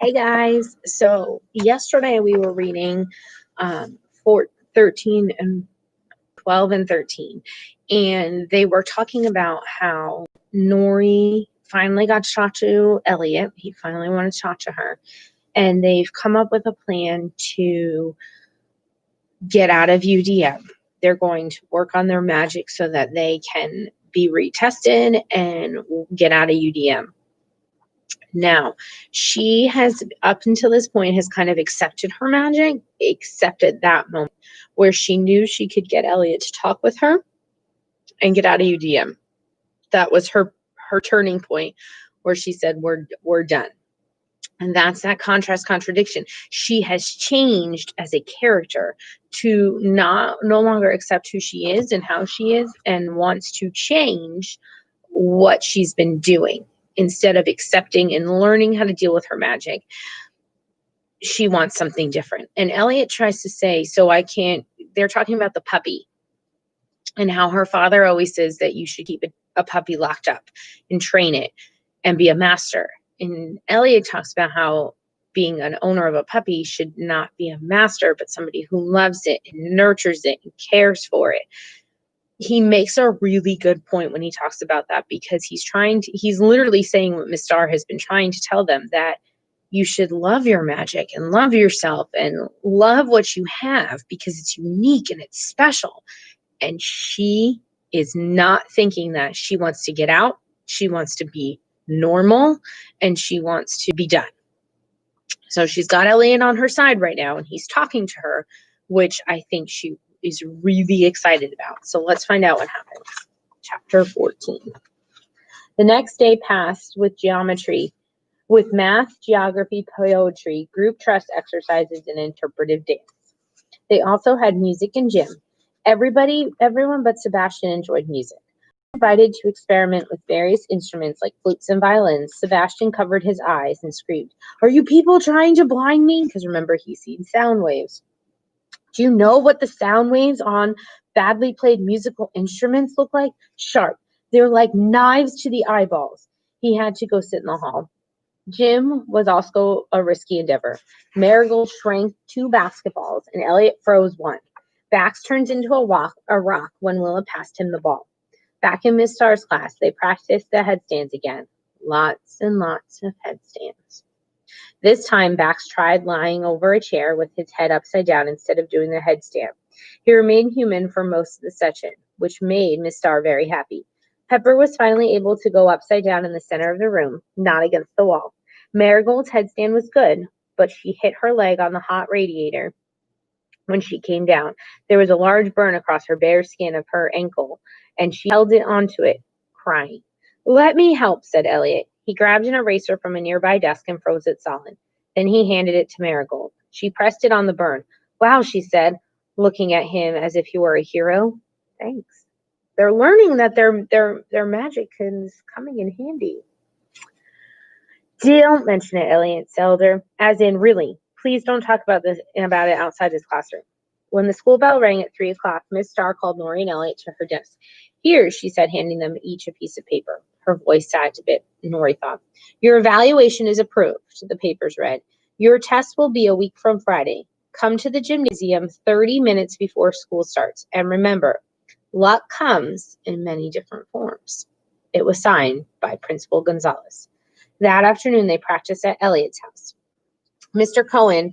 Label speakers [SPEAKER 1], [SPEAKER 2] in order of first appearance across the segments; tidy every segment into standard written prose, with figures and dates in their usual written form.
[SPEAKER 1] Hey guys, so yesterday we were reading for 13 and 12 and 13, and they were talking about how Nori finally got to talk to Elliot. He finally wanted to talk to her, and they've come up with a plan to get out of UDM. They're going to work on their magic so that they can be retested and get out of UDM. Now, she has, up until this point, has kind of accepted her magic, accepted that moment where she knew she could get Elliot to talk with her and get out of UDM. That was her turning point where she said, we're done. And that's that contradiction. She has changed as a character to no longer accept who she is and how she is, and wants to change what she's been doing. Instead of accepting and learning how to deal with her magic, she wants something different. And Elliot tries to say, they're talking about the puppy and how her father always says that you should keep a puppy locked up and train it and be a master. And Elliot talks about how being an owner of a puppy should not be a master, but somebody who loves it and nurtures it and cares for it. He makes a really good point when he talks about that, because he's literally saying what Miss Star has been trying to tell them, that you should love your magic and love yourself and love what you have because it's unique and it's special. And she is not thinking that. She wants to get out. She wants to be normal, and she wants to be done. So she's got Elliot on her side right now, and he's talking to her, which I think she is really excited about. So let's find out what happens. Chapter 14. The next day passed with math, geography, poetry, group trust exercises, and interpretive dance. They also had music and gym. Everyone but Sebastian enjoyed music. Invited to experiment with various instruments like flutes and violins, Sebastian covered his eyes and screamed, "Are you people trying to blind me?" Because remember, he's seen sound waves. Do you know what the sound waves on badly played musical instruments look like? Sharp. They're like knives to the eyeballs. He had to go sit in the hall. Gym was also a risky endeavor. Marigold shrank 2 basketballs, and Elliot froze 1. Bax turned into a rock when Willa passed him the ball. Back in Miss Starr's class, they practiced the headstands again. Lots and lots of headstands. This time, Bax tried lying over a chair with his head upside down instead of doing the headstand. He remained human for most of the session, which made Miss Starr very happy. Pepper was finally able to go upside down in the center of the room, not against the wall. Marigold's headstand was good, but she hit her leg on the hot radiator when she came down. There was a large burn across her bare skin of her ankle, and she held it onto it, crying. "Let me help," said Elliot. He grabbed an eraser from a nearby desk and froze it solid. Then he handed it to Marigold. She pressed it on the burn. "Wow," she said, looking at him as if he were a hero. "Thanks." They're learning that their magic is coming in handy. "Don't mention it," Elliot told her. "As in, really. Please don't talk about it outside this classroom." When the school bell rang at 3 o'clock, Miss Starr called Nori and Elliot to her desk. "Here," she said, handing them each a piece of paper. Her voice sagged a bit, Nori thought. "Your evaluation is approved," the papers read. "Your test will be a week from Friday. Come to the gymnasium 30 minutes before school starts. And remember, luck comes in many different forms." It was signed by Principal Gonzalez. That afternoon, they practiced at Elliot's house. Mr. Cohen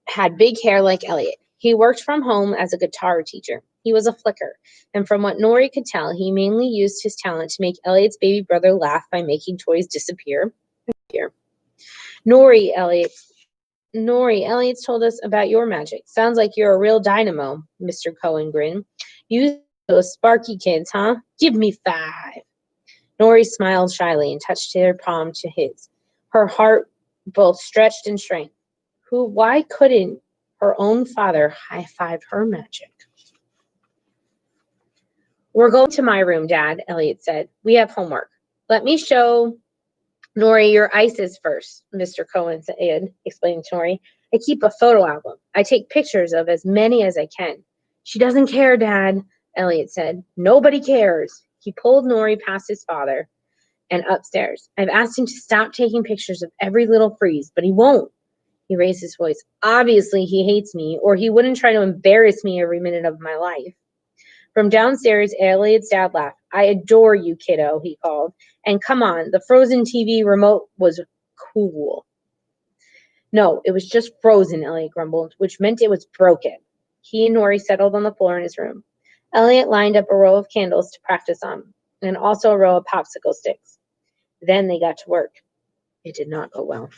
[SPEAKER 1] had big hair like Elliot. He worked from home as a guitar teacher. He was a flicker, and from what Nori could tell, he mainly used his talent to make Elliot's baby brother laugh by making toys disappear. Nori, Elliot's told us about your magic. Sounds like you're a real dynamo," Mr. Cohen grinned. "You those sparky kids, huh? Give me 5. Nori smiled shyly and touched her palm to his. Her heart both stretched and shrank. Why couldn't her own father high-five her magic? "We're going to my room, Dad," Elliot said. "We have homework." "Let me show Nori your ices first," Mr. Cohen said, explaining to Nori. "I keep a photo album. I take pictures of as many as I can." "She doesn't care, Dad," Elliot said. "Nobody cares." He pulled Nori past his father. and upstairs. I've asked him to stop taking pictures of every little freeze, but he won't. He raised his voice. Obviously, he hates me, or he wouldn't try to embarrass me every minute of my life. From downstairs, Elliot's dad laughed. I adore you, kiddo, he called. And come on, the frozen TV remote was cool. No, it was just frozen, Elliot grumbled, which meant it was broken. He and Nori settled on the floor in his room. Elliot lined up a row of candles to practice on, and also a row of popsicle sticks. Then they got to work. It did not go well.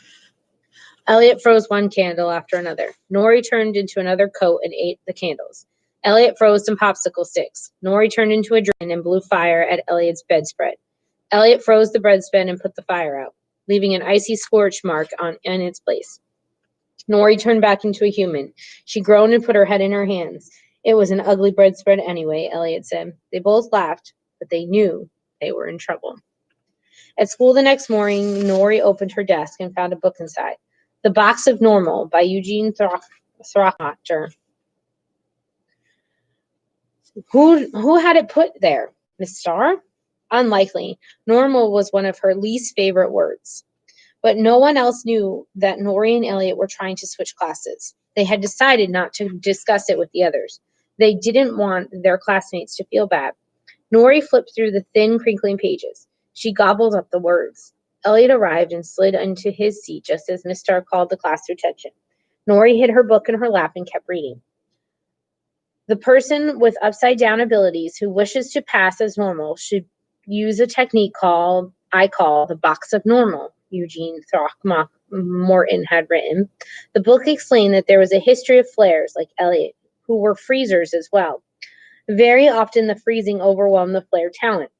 [SPEAKER 1] Elliot froze one candle after another. Nori turned into another coat and ate the candles. Elliot froze some popsicle sticks. Nori turned into a dragon and blew fire at Elliot's bedspread. Elliot froze the breadspread and put the fire out, leaving an icy scorch mark in its place. Nori turned back into a human. She groaned and put her head in her hands. It was an ugly breadspread anyway, Elliot said. They both laughed, but they knew they were in trouble. At school the next morning, Nori opened her desk and found a book inside. The Box of Normal by Eugene Throckmorton. Who had it put there? Miss Starr? Unlikely. Normal was one of her least favorite words. But no one else knew that Nori and Elliot were trying to switch classes. They had decided not to discuss it with the others. They didn't want their classmates to feel bad. Nori flipped through the thin, crinkling pages. She gobbled up the words. Elliot arrived and slid into his seat just as Miss Starr called the class to attention. Nori hid her book in her lap and kept reading. The person with upside-down abilities who wishes to pass as normal should use a technique I call the Box of Normal, Eugene Throckmorton had written. The book explained that there was a history of flares like Elliot, who were freezers as well. Very often the freezing overwhelmed the flare talent.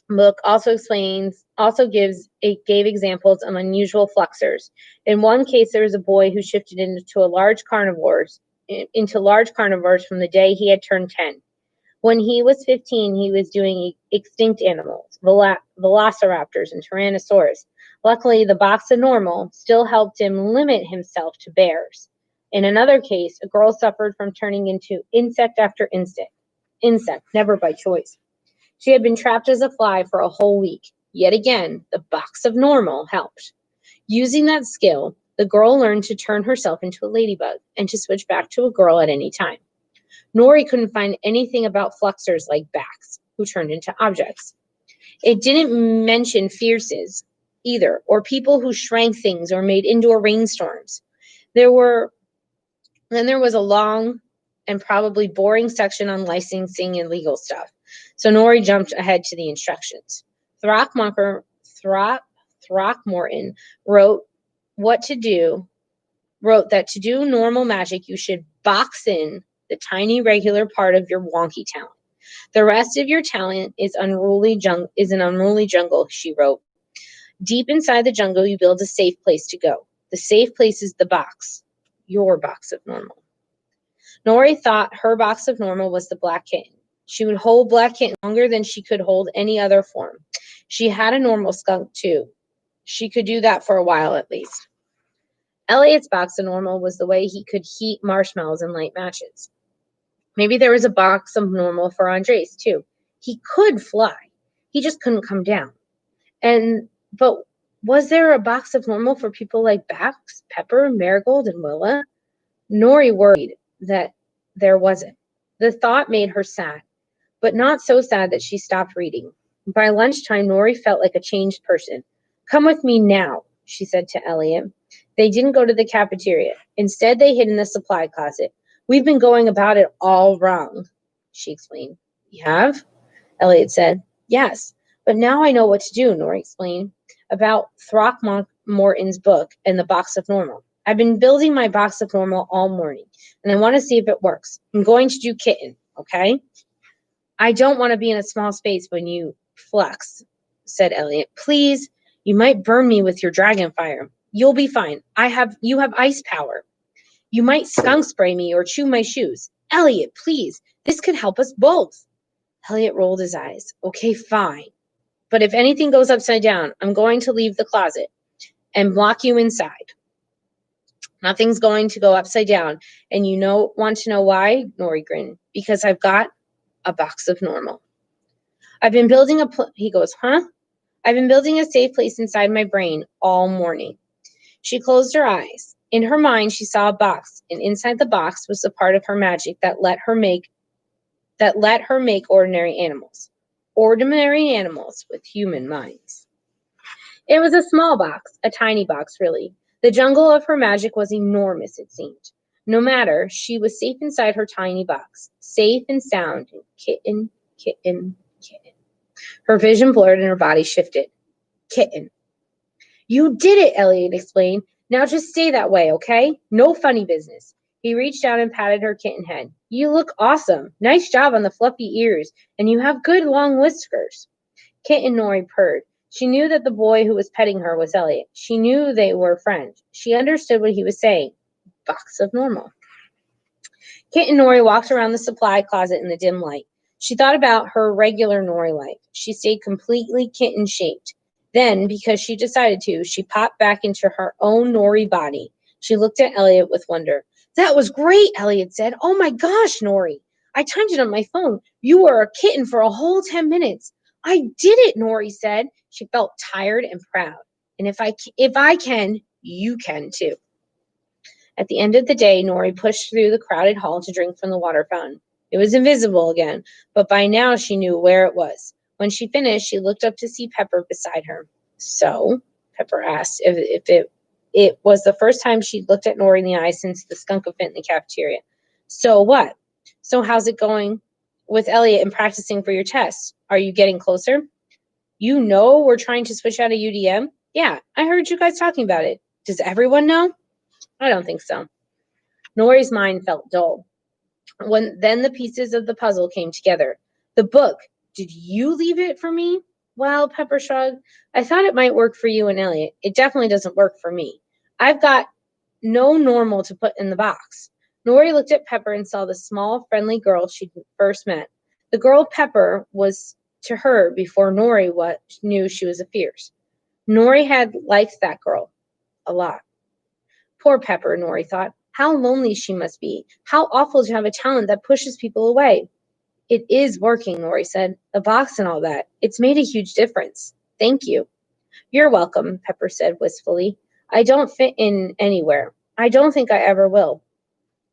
[SPEAKER 1] The book also gave examples of unusual fluxers. In one case, there was a boy who shifted into large carnivores from the day he had turned 10. When he was 15, he was doing extinct animals, velociraptors and tyrannosaurus. Luckily, the Box of Normal still helped him limit himself to bears. In another case, a girl suffered from turning into insect after insect, never by choice. She had been trapped as a fly for a whole week. Yet again, the Box of Normal helped. Using that skill, the girl learned to turn herself into a ladybug and to switch back to a girl at any time. Nori couldn't find anything about fluxers like backs, who turned into objects. It didn't mention fierces either, or people who shrank things or made indoor rainstorms. Then there was a long and probably boring section on licensing and legal stuff. So Nori jumped ahead to the instructions. Throckmorton wrote that to do normal magic, you should box in the tiny regular part of your wonky talent. The rest of your talent is an unruly jungle, she wrote. Deep inside the jungle, you build a safe place to go. The safe place is the box, your Box of Normal. Nori thought her Box of Normal was the Black Kitten. She would hold Black Kitten longer than she could hold any other form. She had a normal skunk, too. She could do that for a while, at least. Elliot's Box of Normal was the way he could heat marshmallows and light matches. Maybe there was a Box of Normal for Andres, too. He could fly. He just couldn't come down. But was there a Box of Normal for people like Bax, Pepper, Marigold, and Willa? Nori worried that there wasn't. The thought made her sad, but not so sad that she stopped reading. By lunchtime, Nori felt like a changed person. Come with me now, she said to Elliot. They didn't go to the cafeteria. Instead, they hid in the supply closet. We've been going about it all wrong, she explained. You have? Elliot said. Yes, but now I know what to do, Nori explained, about Throckmorton's book and the Box of Normal. I've been building my Box of Normal all morning, and I want to see if it works. I'm going to do kitten, okay? I don't want to be in a small space when you flux, said Elliot. Please, you might burn me with your dragon fire. You'll be fine. You have ice power. You might skunk spray me or chew my shoes. Elliot, please, this could help us both. Elliot rolled his eyes. Okay, fine. But if anything goes upside down, I'm going to leave the closet and lock you inside. Nothing's going to go upside down. And want to know why? Nori grinned. Because I've got a Box of Normal. I've been building he goes, huh? I've been building a safe place inside my brain all morning. She closed her eyes. In her mind, she saw a box, and inside the box was the part of her magic that let her make ordinary animals. Ordinary animals with human minds. It was a small box, a tiny box, really. The jungle of her magic was enormous, it seemed. No matter, she was safe inside her tiny box, safe and sound, and kitten, kitten, kitten. Her vision blurred and her body shifted. Kitten. You did it, Elliot explained. Now just stay that way, okay? No funny business. He reached down and patted her kitten head. You look awesome. Nice job on the fluffy ears, and you have good long whiskers. Kitten Nori purred. She knew that the boy who was petting her was Elliot. She knew they were friends. She understood what he was saying. Box of normal. Kitten Nori walked around the supply closet in the dim light. She thought about her regular Nori life. She stayed completely kitten-shaped. Then, because she decided to, she popped back into her own Nori body. She looked at Elliot with wonder. That was great, Elliot said. Oh my gosh, Nori. I timed it on my phone. You were a kitten for a whole 10 minutes. I did it, Nori said. She felt tired and proud. And if I can, you can too. At the end of the day, Nori pushed through the crowded hall to drink from the water fountain. It was invisible again, but by now she knew where it was. When she finished, she looked up to see Pepper beside her. So, Pepper asked if it was the first time she'd looked at Nori in the eye since the skunk event in the cafeteria. So what? So how's it going with Elliot and practicing for your test? Are you getting closer? You know we're trying to switch out of UDM? Yeah, I heard you guys talking about it. Does everyone know? I don't think so. Nori's mind felt dull. Then the pieces of the puzzle came together. The book. Did you leave it for me? Well, Pepper shrugged. I thought it might work for you and Elliot. It definitely doesn't work for me. I've got no normal to put in the box. Nori looked at Pepper and saw the small, friendly girl she'd first met. The girl Pepper was to her before Nori knew she was a fierce. Nori had liked that girl a lot. Poor Pepper, Nori thought. How lonely she must be. How awful to have a talent that pushes people away. It is working, Nori said. The box and all that. It's made a huge difference. Thank you. You're welcome, Pepper said wistfully. I don't fit in anywhere. I don't think I ever will.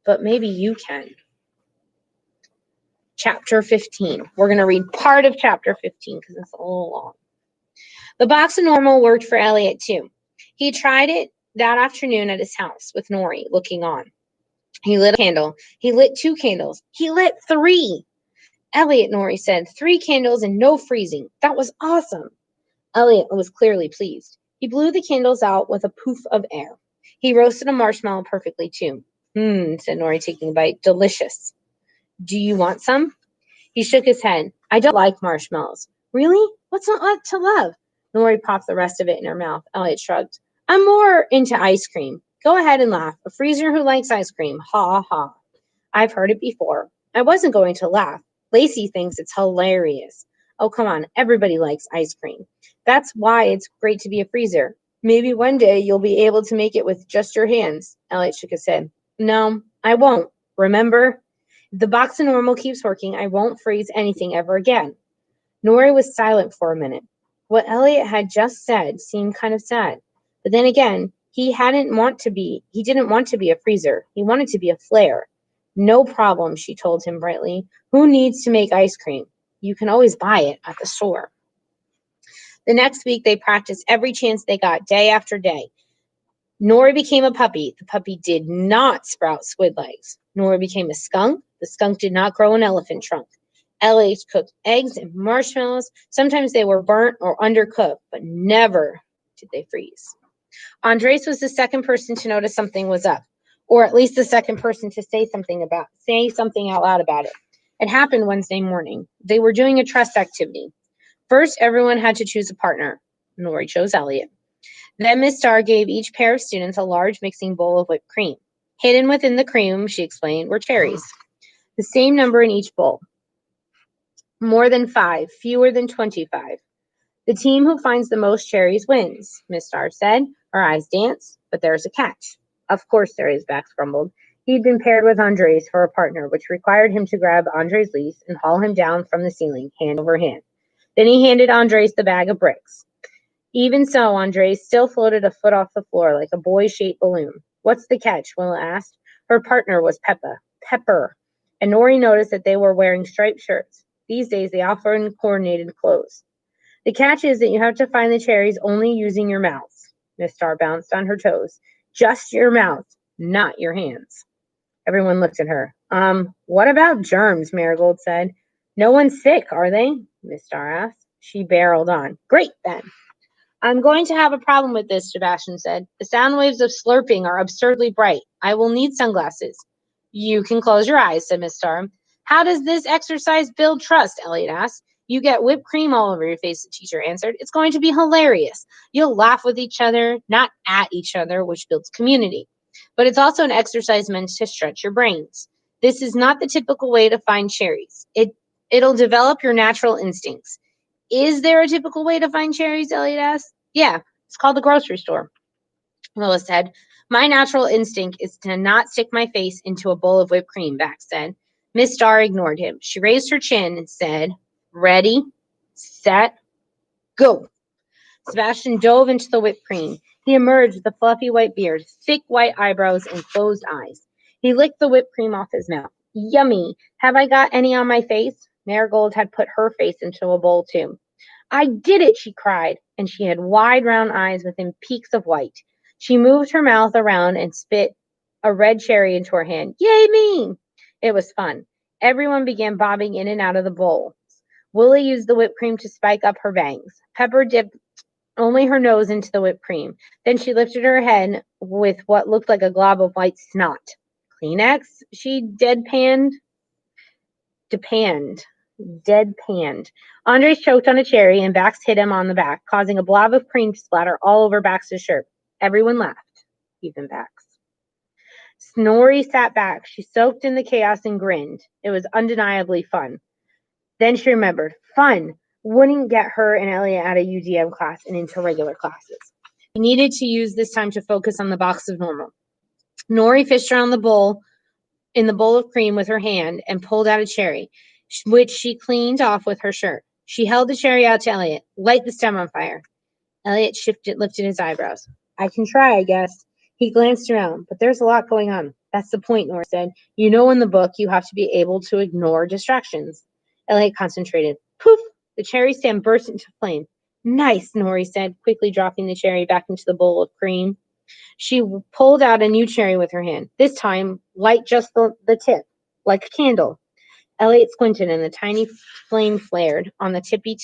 [SPEAKER 1] But maybe you can. Chapter 15. We're going to read part of chapter 15 because it's a little long. The box of normal worked for Elliot too. He tried it that afternoon at his house with Nori looking on. He lit a candle. He lit 2 candles. He lit 3. Elliot, Nori said, 3 candles and no freezing. That was awesome. Elliot was clearly pleased. He blew the candles out with a poof of air. He roasted a marshmallow perfectly too. Said Nori, taking a bite. Delicious. Do you want some? He shook his head. I don't like marshmallows. Really? What's not to love? Nori popped the rest of it in her mouth. Elliot shrugged. I'm more into ice cream. Go ahead and laugh. A freezer who likes ice cream. Ha ha. I've heard it before. I wasn't going to laugh. Lacey thinks it's hilarious. Oh, come on. Everybody likes ice cream. That's why it's great to be a freezer. Maybe one day you'll be able to make it with just your hands. Elliot shook his head. No, I won't. Remember? If the box of normal keeps working, I won't freeze anything ever again. Nori was silent for a minute. What Elliot had just said seemed kind of sad. But then again, he didn't want to be a freezer. He wanted to be a flare. No problem, she told him brightly. Who needs to make ice cream? You can always buy it at the store. The next week, they practiced every chance they got, day after day. Nori became a puppy. The puppy did not sprout squid legs. Nori became a skunk. The skunk did not grow an elephant trunk. Elliot cooked eggs and marshmallows. Sometimes they were burnt or undercooked, but never did they freeze. Andres was the second person to notice something was up, or at least the second person to say something out loud about it. It happened Wednesday morning. They were doing a trust activity. First, everyone had to choose a partner. Nori chose Elliot. Then Miss Starr gave each pair of students a large mixing bowl of whipped cream. Hidden within the cream, she explained, were cherries. The same number in each bowl. More than 5, fewer than 25. The team who finds the most cherries wins, Miss Starr said. Her eyes danced, but there's a catch. Of course there is, Bax grumbled. He'd been paired with Andres for a partner, which required him to grab Andres' leash and haul him down from the ceiling, hand over hand. Then he handed Andres the bag of bricks. Even so, Andres still floated a foot off the floor like a boy-shaped balloon. What's the catch? Willa asked. Her partner was Pepper, and Nori noticed that they were wearing striped shirts. These days, they often coordinated clothes. The catch is that you have to find the cherries only using your mouth. Miss Star bounced on her toes. Just your mouth, not your hands. Everyone looked at her. What about germs? Marigold said. No one's sick, are they? Miss Star asked. She barreled on. Great, then. I'm going to have a problem with this, Sebastian said. The sound waves of slurping are absurdly bright. I will need sunglasses. You can close your eyes, said Miss Star. How does this exercise build trust? Elliot asked. You get whipped cream all over your face, the teacher answered. It's going to be hilarious. You'll laugh with each other, not at each other, which builds community. But it's also an exercise meant to stretch your brains. This is not the typical way to find cherries. It'll develop your natural instincts. Is there a typical way to find cherries? Elliot asked. Yeah, it's called the grocery store. Willa said. My natural instinct is to not stick my face into a bowl of whipped cream, Bax said. Miss Starr ignored him. She raised her chin and said, Ready, set, go. Sebastian dove into the whipped cream. He emerged with a fluffy white beard, thick white eyebrows, and closed eyes. He licked the whipped cream off his mouth. Yummy. Have I got any on my face? Marigold had put her face into a bowl, too. I did it, she cried, and she had wide, round eyes within peaks of white. She moved her mouth around and spit a red cherry into her hand. Yay me! It was fun. Everyone began bobbing in and out of the bowl. Willie used the whipped cream to spike up her bangs. Pepper dipped only her nose into the whipped cream. Then she lifted her head with what looked like a glob of white snot. Kleenex? She deadpanned. Andres choked on a cherry and Bax hit him on the back, causing a blob of cream to splatter all over Bax's shirt. Everyone laughed, even Bax. Snorri sat back. She soaked in the chaos and grinned. It was undeniably fun. Then she remembered. Fun wouldn't get her and Elliot out of UDM class and into regular classes. She needed to use this time to focus on the box of normal. Nori fished around the bowl of cream with her hand and pulled out a cherry, which she cleaned off with her shirt. She held the cherry out to Elliot. Light the stem on fire. Elliot lifted his eyebrows. I can try, I guess. He glanced around, but there's a lot going on. That's the point, Nora said. You know in the book you have to be able to ignore distractions. Elliot concentrated. Poof! The cherry stem burst into flame. Nice, Nori said, quickly dropping the cherry back into the bowl of cream. She pulled out a new cherry with her hand. This time, light just the tip, like a candle. Elliot squinted and the tiny flame flared on the tippity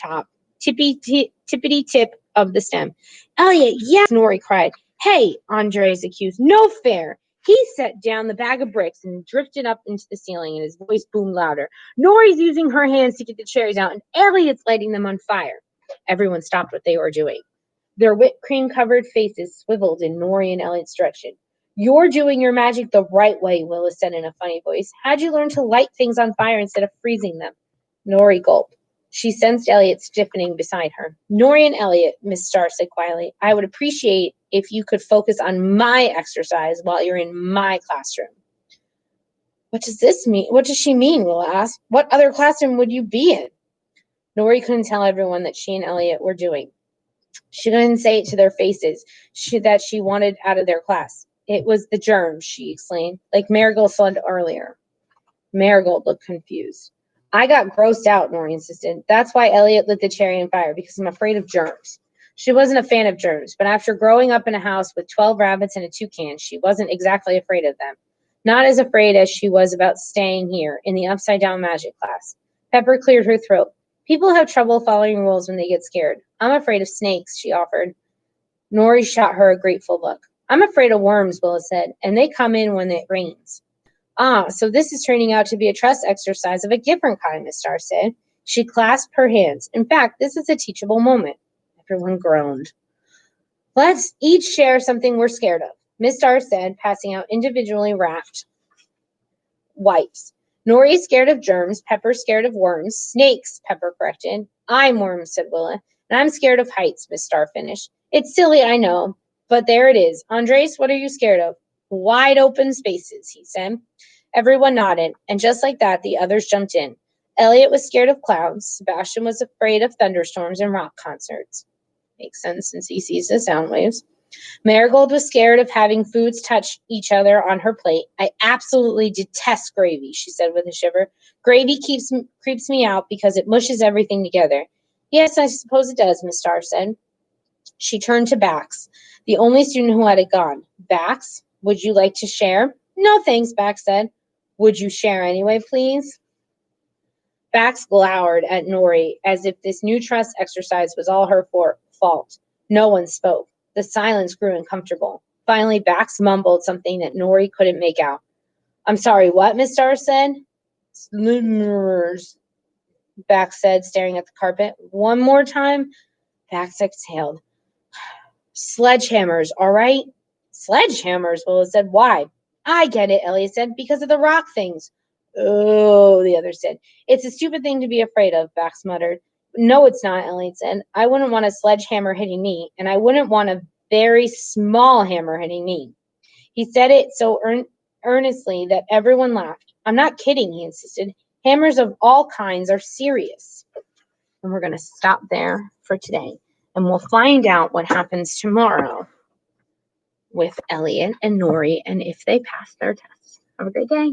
[SPEAKER 1] tip of the stem. Elliot, yes, Nori cried. Hey, Andres accused. No fair. He set down the bag of bricks and drifted up into the ceiling, and his voice boomed louder. Nori's using her hands to get the cherries out, and Elliot's lighting them on fire. Everyone stopped what they were doing. Their whipped cream-covered faces swiveled in Nori and Elliot's direction. You're doing your magic the right way, Willis said in a funny voice. How'd you learn to light things on fire instead of freezing them? Nori gulped. She sensed Elliot stiffening beside her. Nori and Elliot, Miss Starr said quietly, I would appreciate if you could focus on my exercise while you're in my classroom. What does this mean? What does she mean? Willa asked. What other classroom would you be in? Nori couldn't tell everyone that she and Elliot were doing. She couldn't say it to their faces that she wanted out of their class. It was the germs, she explained, like Marigold said earlier. Marigold looked confused. I got grossed out, Nori insisted. That's why Elliot lit the cherry on fire, because I'm afraid of germs. She wasn't a fan of germs, but after growing up in a house with 12 rabbits and a toucan, she wasn't exactly afraid of them. Not as afraid as she was about staying here in the upside-down magic class. Pepper cleared her throat. People have trouble following rules when they get scared. I'm afraid of snakes, she offered. Nori shot her a grateful look. I'm afraid of worms, Willa said, and they come in when it rains. Ah, so this is turning out to be a trust exercise of a different kind, Miss Starr said. She clasped her hands. In fact, this is a teachable moment. Everyone groaned. Let's each share something we're scared of, Miss Starr said, passing out individually wrapped wipes. Nori's scared of germs, Pepper's scared of worms. Snakes, Pepper corrected. I'm worms, said Willa. And I'm scared of heights, Miss Starr finished. It's silly, I know, but there it is. Andres, what are you scared of? Wide open spaces, he said. Everyone nodded, and just like that, the others jumped in. Elliot was scared of clouds. Sebastian was afraid of thunderstorms and rock concerts. Makes sense since he sees the sound waves. Marigold was scared of having foods touch each other on her plate. I absolutely detest gravy, she said with a shiver. Gravy creeps me out because it mushes everything together. Yes, I suppose it does, Miss Starr said. She turned to Bax, the only student who had it gone. Bax, would you like to share? No, thanks, Bax said. Would you share anyway, please? Bax glowered at Nori as if this new trust exercise was all her fault. No one spoke. The silence grew uncomfortable. Finally, Bax mumbled something that Nori couldn't make out. I'm sorry, what? Miss Starr said. Slimmers, Bax said, staring at the carpet. One more time. Bax exhaled. Sledgehammers, all right? Sledgehammers, Willow said. Why? I get it, Elliot said. Because of the rock things. Oh, the other said. It's a stupid thing to be afraid of, Bax muttered. No, it's not, Elliot said. I wouldn't want a sledgehammer hitting me, and I wouldn't want a very small hammer hitting me. He said it so earnestly that everyone laughed. I'm not kidding, he insisted. Hammers of all kinds are serious. And we're going to stop there for today. And we'll find out what happens tomorrow with Elliot and Nori and if they pass their tests. Have a great day.